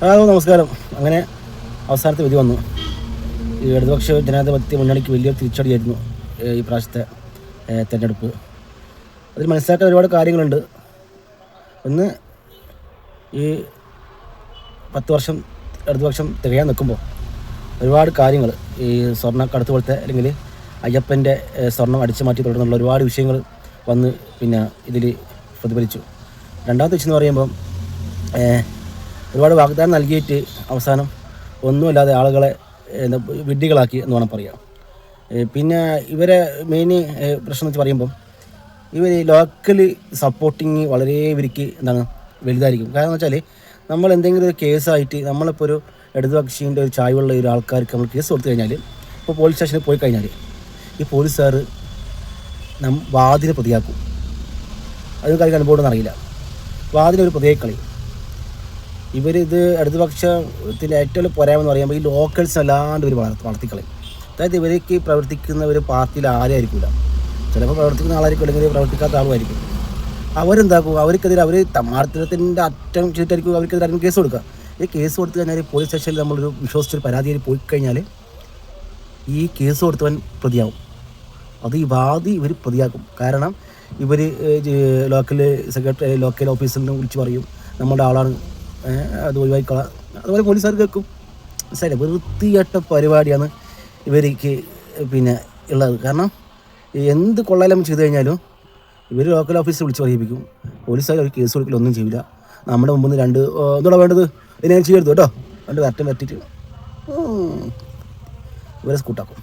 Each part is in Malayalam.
ഹലോ നമസ്കാരം. അങ്ങനെ അവസാനത്തെ വിധി വന്നു. ഈ ഇടതുപക്ഷ ജനാധിപത്യ മുന്നണിക്ക് വലിയ തിരിച്ചടിയായിരുന്നു ഈ പ്രാവശ്യത്തെ തിരഞ്ഞെടുപ്പ്. അതിൽ മനസ്സിലാക്കാൻ ഒരുപാട് കാര്യങ്ങളുണ്ട്. ഒന്ന്, ഈ 10 വർഷം ഇടതുപക്ഷം തികയാൻ നിൽക്കുമ്പോൾ ഒരുപാട് കാര്യങ്ങൾ, ഈ സ്വർണ്ണക്കടത്ത് പോലത്തെ അല്ലെങ്കിൽ അയ്യപ്പൻ്റെ സ്വർണം അടിച്ചു മാറ്റി തുടർന്നുള്ള ഒരുപാട് വിഷയങ്ങൾ വന്ന് പിന്നെ ഇതിൽ പ്രതിഫലിച്ചു. രണ്ടാമത്തെ വിഷയം എന്ന് പറയുമ്പം ഒരുപാട് വാഗ്ദാനം നൽകിയിട്ട് അവസാനം ഒന്നുമില്ലാതെ ആളുകളെ വിഡ്ഢികളാക്കി എന്ന് വേണം പറയാം. പിന്നെ ഇവരെ മെയിൻ പ്രശ്നം വെച്ച് പറയുമ്പം ഇവർ ലോക്കൽ സപ്പോർട്ടിങ് വളരെ ഇവർക്ക് വലുതായിരിക്കും. കാരണം എന്ന് വെച്ചാൽ നമ്മൾ എന്തെങ്കിലും ഒരു കേസായിട്ട് നമ്മളിപ്പോൾ ഒരു ഇടതുപക്ഷീൻ്റെ ഒരു ചായ്വുള്ള ഒരു ആൾക്കാർക്ക് നമ്മൾ കേസ് കൊടുത്തു കഴിഞ്ഞാൽ, ഇപ്പോൾ പോലീസ് സ്റ്റേഷനിൽ പോയി കഴിഞ്ഞാൽ ഈ പോലീസുകാർ വാതിനെ പ്രതിയാക്കും. അതൊന്നും കാര്യം അനുഭവം അറിയില്ല. വാതിനൊരു പ്രതിയാക്കളി. ഇവരിത് ഇടതുപക്ഷത്തിൻ്റെ ഏറ്റവും പോരായ്മ പറയുമ്പോൾ ഈ ലോക്കൽസ് അല്ലാണ്ട് ഇവർ വളർത്തിക്കളയും. അതായത് ഇവർക്ക് പ്രവർത്തിക്കുന്ന ഒരു പാർട്ടിയിൽ ആരായിരിക്കില്ല. ചിലപ്പോൾ പ്രവർത്തിക്കുന്ന ആളായിരിക്കും, അല്ലെങ്കിൽ പ്രവർത്തിക്കാത്ത ആളുമായിരിക്കും. അവരെന്താക്കും, അവർക്കെതിരെ അവർ തമ്മാർത്തനത്തിൻ്റെ അറ്റം ചെയ്തിട്ടായിരിക്കും അവർക്കെതിരെ കേസ് കൊടുക്കുക. ഈ കേസ് കൊടുത്തു കഴിഞ്ഞാൽ പോലീസ് സ്റ്റേഷനിൽ നമ്മളൊരു വിശ്വസിച്ചൊരു പരാതിയിൽ പോയി കഴിഞ്ഞാൽ ഈ കേസ് കൊടുത്തവൻ പ്രതിയാവും. അത് ഈ വാദി ഇവർ പ്രതിയാക്കും. കാരണം ഇവർ ലോക്കൽ സെക്രട്ടറി, ലോക്കൽ ഓഫീസിൽ നിന്ന് വിളിച്ച് പറയും നമ്മുടെ ആളാണ്, അത് ഒഴിവാക്കിക്കളാം. അതുപോലെ പോലീസുകാർ കേൾക്കും. മനസ്സിലായില്ലേ? വൃത്തികെട്ട പരിപാടിയാണ് ഇവർക്ക് പിന്നെ ഉള്ളത്. കാരണം എന്ത് കൊള്ളാലും ചെയ്ത് കഴിഞ്ഞാലും ഇവർ ലോക്കൽ ഓഫീസിൽ വിളിച്ച് പറയിപ്പിക്കും. പോലീസുകാർ ഒരു കേസ് കൊടുക്കില്ല, ഒന്നും ചെയ്യില്ല. നമ്മുടെ മുമ്പിൽ നിന്ന് എന്തുകൂടെ വേണ്ടത് ഇതിനെ ചെയ്യരുത് കേട്ടോ, വരട്ടം വരട്ടിട്ട് ഇവരെ സ്കൂട്ടാക്കും.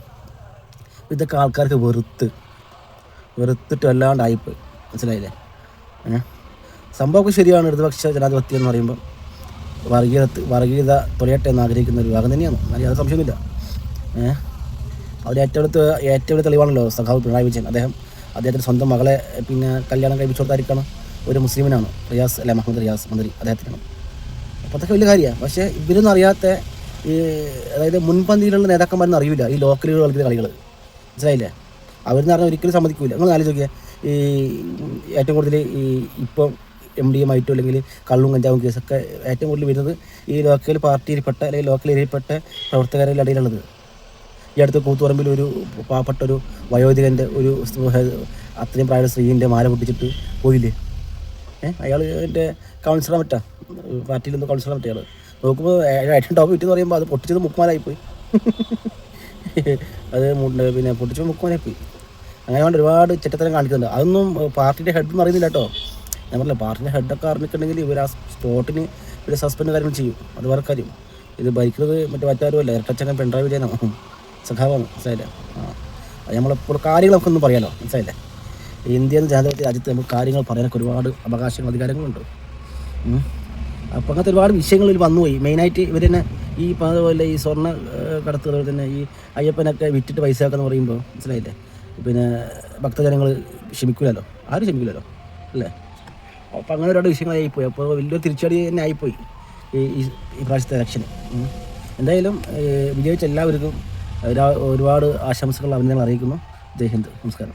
ഇതൊക്കെ ആൾക്കാർക്ക് വെറുത്തിട്ട് വല്ലാണ്ടായിപ്പോയി. മനസ്സിലായില്ലേ? സംഭവമൊക്കെ ശരിയാണ്. ഇടതുപക്ഷ ജനാധിപത്യം എന്ന് പറയുമ്പോൾ വർഗീയത തുറയട്ടെ എന്ന് ആഗ്രഹിക്കുന്ന ഒരു വിഭാഗം തന്നെയാണ്. അത് സംശയമൊന്നുമില്ല. അവിടെ ഏറ്റവും വലിയ തെളിവാണല്ലോ സഖാവ് പിണറായി വിജയൻ. അദ്ദേഹത്തിൻ്റെ സ്വന്തം മകളെ പിന്നെ കല്യാണം കഴിപ്പിച്ചു കൊടുത്തായിരിക്കണം ഒരു മുസ്ലിമിനാണ്, മുഹമ്മദ് റിയാസ് മന്ത്രി, അദ്ദേഹത്തിനാണ്. അപ്പോൾ അതൊക്കെ വലിയ കാര്യമാണ്. പക്ഷേ ഇവരൊന്നും അറിയാത്ത ഈ അതായത് മുൻപന്തിയിലുള്ള നേതാക്കന്മാരൊന്നും അറിയില്ല ഈ ലോക്കലുകൾ കളിക്കുന്ന കളികൾ. മനസ്സിലായില്ലേ? അവരെന്ന് പറഞ്ഞാൽ ഒരിക്കലും സമ്മതിക്കില്ല. നിങ്ങൾ ആലോചിക്കുക, ഈ ഏറ്റവും കൂടുതൽ ഈ ഇപ്പം MDM ആയിട്ടോ അല്ലെങ്കിൽ കള്ളും കഞ്ചാവും കേസൊക്കെ ഏറ്റവും കൂടുതൽ വരുന്നത് ഈ ലോക്കൽ പാർട്ടിയിൽപ്പെട്ട അല്ലെങ്കിൽ ലോക്കൽ ഏരിയയിൽപ്പെട്ട പ്രവർത്തകരുടെ ഇടയിലുള്ളത്. ഈ അടുത്ത് കൂത്തുപറമ്പിൽ ഒരു പാവപ്പെട്ട ഒരു വയോധികൻ്റെ ഒരു അത്രയും പ്രായമുള്ള സ്ത്രീൻ്റെ മാല പൊട്ടിച്ചിട്ട് പോയില്ലേ? അയാൾ എൻ്റെ കൗൺസിലർ മറ്റാ, പാർട്ടിയിൽ നിന്ന് കൗൺസിലർ മറ്റേ അയാൾ നോക്കുമ്പോൾ ടോപ്പ് വിറ്റെന്ന് പറയുമ്പോൾ അത് പൊട്ടിച്ചത് മുക്കുമാലായിപ്പോയി. അത് പിന്നെ പൊട്ടിച്ചപ്പോൾ മുക്കുമാലായിപ്പോയി. അങ്ങനെ കൊണ്ട് ഒരുപാട് ചെറ്റത്തരം കാണിക്കുന്നുണ്ട്. അതൊന്നും പാർട്ടിയുടെ ഹെഡൊന്നും അറിയുന്നില്ല കേട്ടോ. ഞാൻ പറഞ്ഞില്ല, പാർട്ടിൻ്റെ ഹെഡൊക്കെ അറിഞ്ഞിട്ടുണ്ടെങ്കിൽ ഇവർ ആ സ്പോട്ടിന് ഇവർ സസ്പെൻഡ് കാര്യങ്ങൾ ചെയ്യും. അത് വേറെ കാര്യം. ഇത് ഭരിക്കുന്നത് മറ്റാരുമല്ല, ഇരട്ടച്ചക്കൻ പിണറായി വിജയനോ സഖാവാണ്. മനസ്സിലായില്ലേ? അത് നമ്മളിപ്പോൾ കാര്യങ്ങളൊക്കെ ഒന്നും പറയാമല്ലോ. മനസ്സിലായില്ലേ? ഇന്ത്യ എന്ന ജനാധിപത്യ രാജ്യത്ത് നമുക്ക് കാര്യങ്ങൾ പറയാനൊക്കെ ഒരുപാട് അവകാശങ്ങളും അധികാരങ്ങളുണ്ട്. അപ്പോൾ അങ്ങനത്തെ ഒരുപാട് വിഷയങ്ങളിൽ വന്നുപോയി. മെയിനായിട്ട് ഇവർ തന്നെ ഈ പറഞ്ഞതുപോലെ ഈ സ്വർണ്ണ കടത്തുകൾ തന്നെ ഈ അയ്യപ്പനൊക്കെ വിറ്റിട്ട് പൈസ ആക്കാന്ന് പറയുമ്പോൾ മനസ്സിലായില്ലേ, പിന്നെ ഭക്തജനങ്ങൾ ക്ഷമിക്കില്ലല്ലോ, ആരും ക്ഷമിക്കില്ലല്ലോ അല്ലേ? അപ്പോൾ അങ്ങനെ ഒരുപാട് വിഷയങ്ങളായിപ്പോയി. അപ്പോൾ വലിയൊരു തിരിച്ചടി തന്നെ ആയിപ്പോയി ഈ പ്രാവശ്യത്തെ ഇലക്ഷന്. എന്തായാലും വിജയിച്ച എല്ലാവർക്കും ഒരുപാട് ആശംസകൾ, അഭിനന്ദനങ്ങൾ അറിയിക്കുന്നു. ജയ് ഹിന്ദ്. നമസ്കാരം.